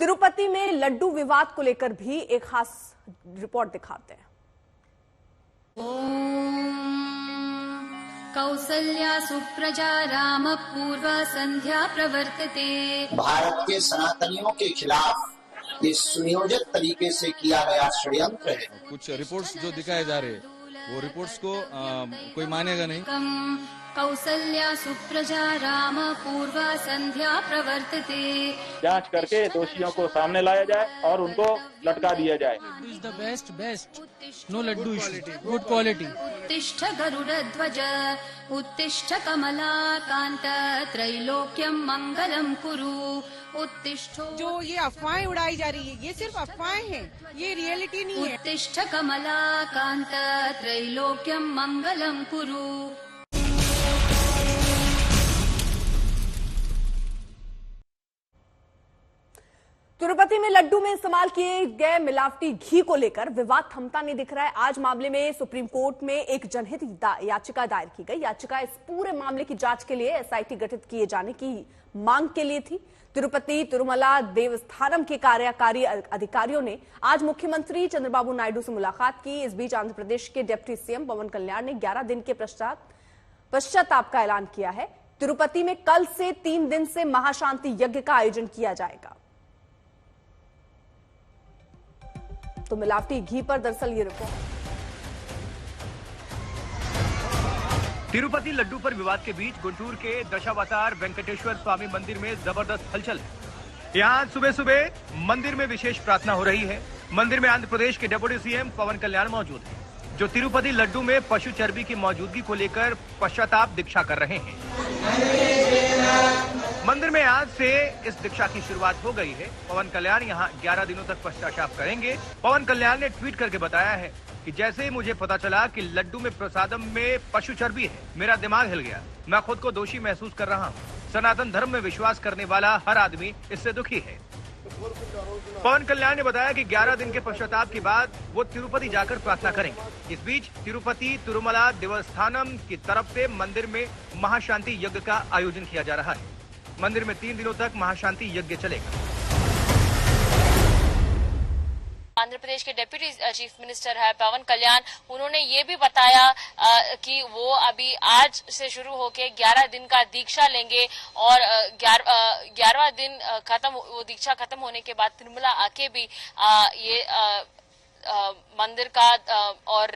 तिरुपति में लड्डू विवाद को लेकर भी एक खास रिपोर्ट दिखाते हैं। कौसल्या सुप्रजा राम पूर्वा संध्या प्रवर्तते। भारत के सनातनियों के खिलाफ ये सुनियोजित तरीके से किया गया षड्यंत्र है। कुछ रिपोर्ट्स जो दिखाए जा रहे हैं वो रिपोर्ट्स को कोई मानेगा नहीं। कौसल्या सुप्रजा राम पूर्वा संध्या प्रवर्तते। जांच करके दोषियों को सामने लाया जाए और उनको लटका दिया जाए। Is the best no laddoo good quality. उत्तिष्ठ गरुड़ध्वज उत्तिष्ठ कमलाकांत त्रैलोक्यम मंगलम कुरु उत्तिष्ठ। जो ये अफवाहें उड़ाई जा रही है ये सिर्फ अफवाहें हैं, ये रियलिटी नहीं है। उत्तिष्ठ कमलाकांत त्रैलोक्यम मंगलम कुरु। तिरुपति में लड्डू में इस्तेमाल किए गए मिलावटी घी को लेकर विवाद थमता नहीं दिख रहा है। आज मामले में सुप्रीम कोर्ट में एक जनहित याचिका दायर की गई। याचिका इस पूरे मामले की जांच के लिए एसआईटी गठित किए जाने की मांग के लिए थी। तिरुपति तिरुमला देवस्थानम के कार्यकारी अधिकारियों ने आज मुख्यमंत्री चंद्रबाबू नायडू से मुलाकात की। इस बीच आंध्र प्रदेश के डिप्टी सीएम पवन कल्याण ने 11 दिन के पश्चाताप का ऐलान किया है। तिरुपति में कल से 3 दिन से महाशांति यज्ञ का आयोजन किया जाएगा। तो मिलावटी घी पर दरअसल ये रिपोर्ट। तिरुपति लड्डू पर विवाद के बीच गुंटूर के दशावतार वेंकटेश्वर स्वामी मंदिर में जबरदस्त हलचल है। यहाँ सुबह सुबह मंदिर में विशेष प्रार्थना हो रही है। मंदिर में आंध्र प्रदेश के डिप्टी सीएम पवन कल्याण मौजूद हैं, जो तिरुपति लड्डू में पशु चर्बी की मौजूदगी को लेकर पश्चाताप दीक्षा कर रहे हैं। मंदिर में आज से इस दीक्षा की शुरुआत हो गई है। पवन कल्याण यहाँ 11 दिनों तक पश्चाताप करेंगे। पवन कल्याण ने ट्वीट करके बताया है कि जैसे ही मुझे पता चला कि लड्डू में प्रसादम में पशु चर्बी है, मेरा दिमाग हिल गया। मैं खुद को दोषी महसूस कर रहा हूँ। सनातन धर्म में विश्वास करने वाला हर आदमी इससे दुखी है। पवन कल्याण ने बताया कि 11 दिन के पश्चाताप के बाद वो तिरुपति जाकर प्रार्थना करेंगे। इस बीच तिरुपति तिरुमला देवस्थानम की तरफ से मंदिर में महाशांति यज्ञ का आयोजन किया जा रहा है। मंदिर में 3 दिनों तक महाशांति यज्ञ चलेगा। आंध्र प्रदेश के डिप्टी चीफ मिनिस्टर है पवन कल्याण, उन्होंने ये भी बताया कि वो अभी आज से शुरू होके 11 दिन का दीक्षा लेंगे और 11वां दिन वो दीक्षा खत्म होने के बाद तिरुमला आके भी ये मंदिर का और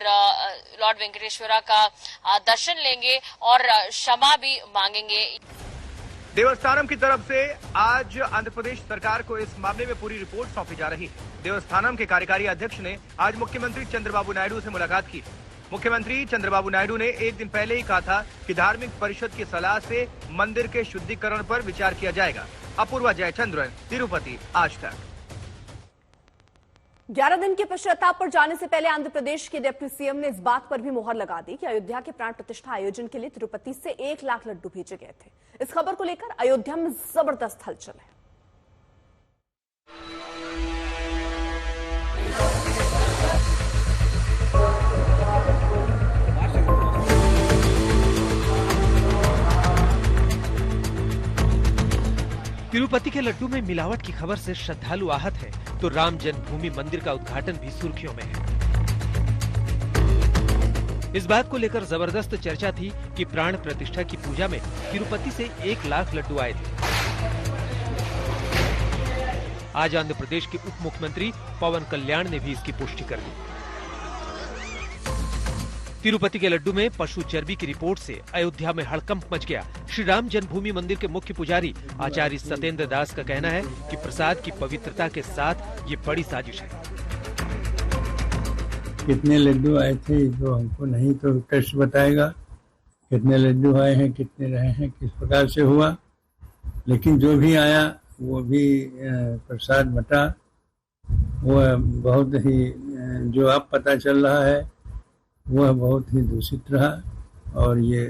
लॉर्ड वेंकटेश्वरा का दर्शन लेंगे और क्षमा भी मांगेंगे। देवस्थानम की तरफ से आज आंध्र प्रदेश सरकार को इस मामले में पूरी रिपोर्ट सौंपी जा रही है। देवस्थानम के कार्यकारी अध्यक्ष ने आज मुख्यमंत्री चंद्रबाबू नायडू से मुलाकात की। मुख्यमंत्री चंद्रबाबू नायडू ने एक दिन पहले ही कहा था कि धार्मिक परिषद की सलाह से मंदिर के शुद्धिकरण पर विचार किया जाएगा। अपूर्वा जयचंद्रन, तिरुपति आज तक। 11 दिन के पश्चाताप पर जाने से पहले आंध्र प्रदेश के डिप्टी सीएम ने इस बात पर भी मुहर लगा दी कि अयोध्या के प्राण प्रतिष्ठा आयोजन के लिए तिरुपति से 1 लाख लड्डू भेजे गए थे। इस खबर को लेकर अयोध्या में जबरदस्त हलचल है। तिरुपति के लड्डू में मिलावट की खबर से श्रद्धालु आहत है, तो राम जन्मभूमि मंदिर का उद्घाटन भी सुर्खियों में है। इस बात को लेकर जबरदस्त चर्चा थी कि प्राण प्रतिष्ठा की पूजा में तिरुपति से 1 लाख लड्डू आए थे। आज आंध्र प्रदेश के उप मुख्यमंत्री पवन कल्याण ने भी इसकी पुष्टि कर दी। तिरुपति के लड्डू में पशु चर्बी की रिपोर्ट से अयोध्या में हड़कंप मच गया। श्री राम जन्मभूमि मंदिर के मुख्य पुजारी आचार्य सत्येंद्र दास का कहना है कि प्रसाद की पवित्रता के साथ ये बड़ी साजिश है। कितने लड्डू आए थे जो हमको नहीं तो टेस्ट बताएगा, कितने लड्डू आए हैं, कितने रहे हैं, किस प्रकार से हुआ, लेकिन जो भी आया वो भी प्रसाद बटा। वह बहुत ही जो अब पता चल रहा है वह बहुत ही दूषित रहा और ये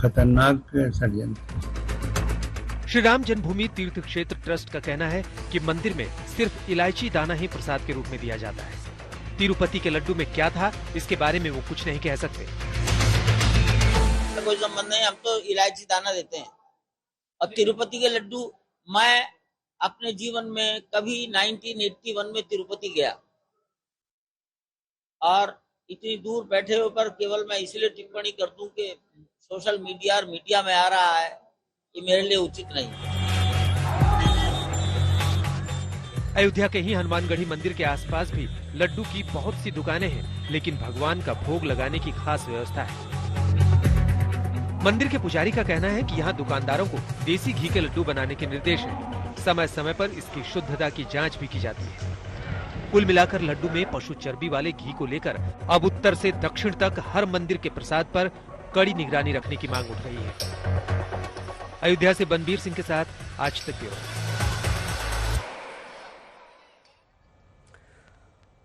खतरनाक षड्यंत्र। श्री राम जन्मभूमि तीर्थ क्षेत्र ट्रस्ट का कहना है कि मंदिर में सिर्फ इलायची दाना ही प्रसाद के रूप में दिया जाता है। तिरुपति के लड्डू में क्या था इसके बारे में वो कुछ नहीं कह सकते। कोई संबंध नहीं, हम तो इलायची दाना देते हैं। और तिरुपति के लड्डू मैं अपने जीवन में कभी 1981 में तिरुपति गया, और इतनी दूर बैठे हुए पर केवल मैं इसलिए टिप्पणी कर दूं कि सोशल मीडिया और मीडिया में आ रहा है, ये मेरे लिए उचित नहीं। अयोध्या के ही हनुमानगढ़ी मंदिर के आसपास भी लड्डू की बहुत सी दुकानें हैं, लेकिन भगवान का भोग लगाने की खास व्यवस्था है। मंदिर के पुजारी का कहना है कि यहाँ दुकानदारों को देसी घी के लड्डू बनाने के निर्देश हैं। समय समय पर इसकी शुद्धता की जांच भी की जाती है। कुल मिलाकर लड्डू में पशु चर्बी वाले घी को लेकर अब उत्तर से दक्षिण तक हर मंदिर के प्रसाद पर कड़ी निगरानी रखने की मांग उठ रही है। अयोध्या से बनबीर सिंह के साथ आज तक ब्यूरो।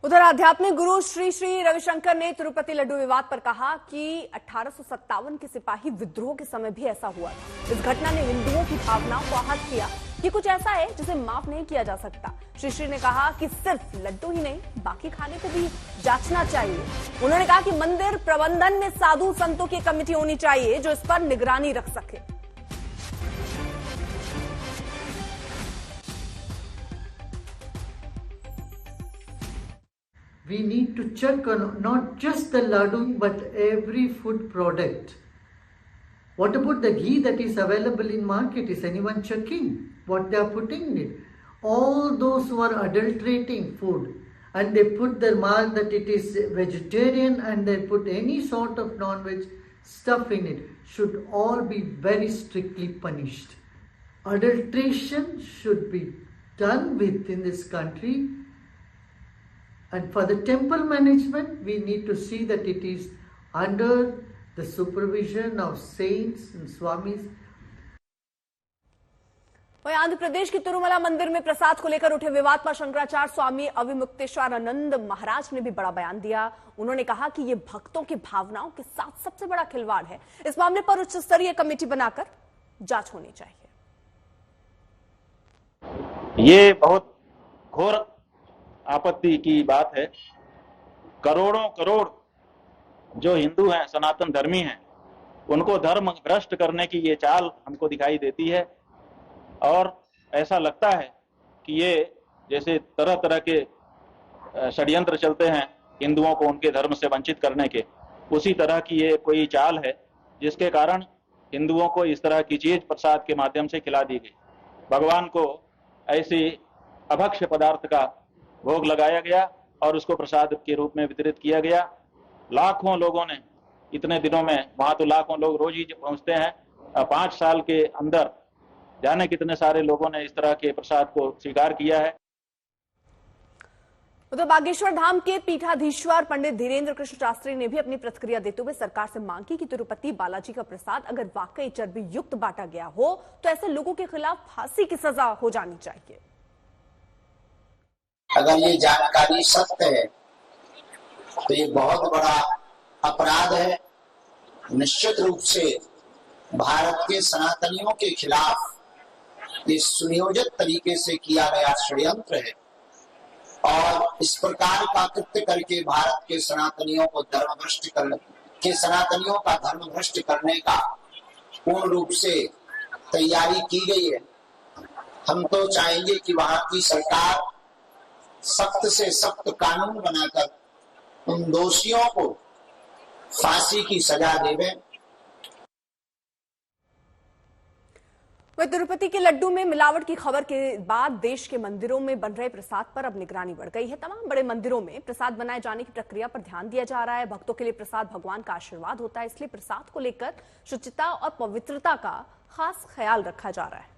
उधर आध्यात्मिक गुरु श्री श्री रविशंकर ने तिरुपति लड्डू विवाद पर कहा कि 1857 के सिपाही विद्रोह के समय भी ऐसा हुआ। इस घटना ने हिंदुओं की भावनाओं को आहत किया। ये कुछ ऐसा है जिसे माफ नहीं किया जा सकता। श्री श्री ने कहा कि सिर्फ लड्डू ही नहीं, बाकी खाने को भी जांचना चाहिए। उन्होंने कहा कि मंदिर प्रबंधन में साधु संतों की कमेटी होनी चाहिए जो इस पर निगरानी रख सके। We need to check on not just the laddu but every food product. What about the ghee that is available in market? Is anyone checking what they are putting in it? All those who are adulterating food and they put their mark that it is vegetarian and they put any sort of non-veg stuff in it should all be very strictly punished. Adulteration should be done with in this country. And for the temple management, we need to see that it is under the supervision of saints and swamis. वहीं आंध्र प्रदेश के तिरुमला मंदिर में प्रसाद को लेकर उठे विवाद पर शंकराचार्य स्वामी अविमुक्तेश्वरानंद महाराज ने भी बड़ा बयान दिया। उन्होंने कहा कि ये भक्तों की भावनाओं के साथ सबसे बड़ा खिलवाड़ है। इस मामले पर उच्च स्तरीय कमेटी बनाकर जांच होनी चाहिए। ये बहुत घोर आपत्ति की बात है। करोड़ों करोड़ जो हिंदू हैं, सनातन धर्मी हैं, उनको धर्म भ्रष्ट करने की ये चाल हमको दिखाई देती है। और ऐसा लगता है कि ये जैसे तरह तरह के षड्यंत्र चलते हैं हिंदुओं को उनके धर्म से वंचित करने के, उसी तरह की ये कोई चाल है जिसके कारण हिंदुओं को इस तरह की चीज प्रसाद के माध्यम से खिला दी गई। भगवान को ऐसी अभक्ष्य पदार्थ का भोग लगाया गया और उसको प्रसाद के रूप में वितरित किया गया। लाखों लोगों ने इतने दिनों में, वहां तो लाखों लोग रोज ही पहुंचते हैं। 5 साल के अंदर जाने कितने सारे लोगों ने इस तरह के प्रसाद को स्वीकार किया है। उधर बागेश्वर धाम के पीठाधीश्वर पंडित धीरेन्द्र कृष्ण शास्त्री ने भी अपनी प्रतिक्रिया देते हुए सरकार से मांग की कि तिरुपति बालाजी का प्रसाद अगर वाकई चर्बी युक्त बांटा गया हो तो ऐसे लोगों के खिलाफ फांसी की सजा हो जानी चाहिए। अगर ये जानकारी सत्य है तो ये बहुत बड़ा अपराध है। निश्चित रूप से भारत के सनातनियों के खिलाफ ये सुनियोजित तरीके से किया गया षड्यंत्र है और इस प्रकार का कृत्य करके भारत के सनातनियों को धर्मभ्रष्ट करने के सनातनियों का धर्मभ्रष्ट करने का पूर्ण रूप से तैयारी की गई है। हम तो चाहेंगे कि वहां की सरकार सख्त से सख्त कानून बनाकर उन दोषियों को फांसी की सजा देवे। वह तिरुपति के लड्डू में मिलावट की खबर के बाद देश के मंदिरों में बन रहे प्रसाद पर अब निगरानी बढ़ गई है। तमाम बड़े मंदिरों में प्रसाद बनाए जाने की प्रक्रिया पर ध्यान दिया जा रहा है। भक्तों के लिए प्रसाद भगवान का आशीर्वाद होता है, इसलिए प्रसाद को लेकर शुचिता और पवित्रता का खास ख्याल रखा जा रहा है।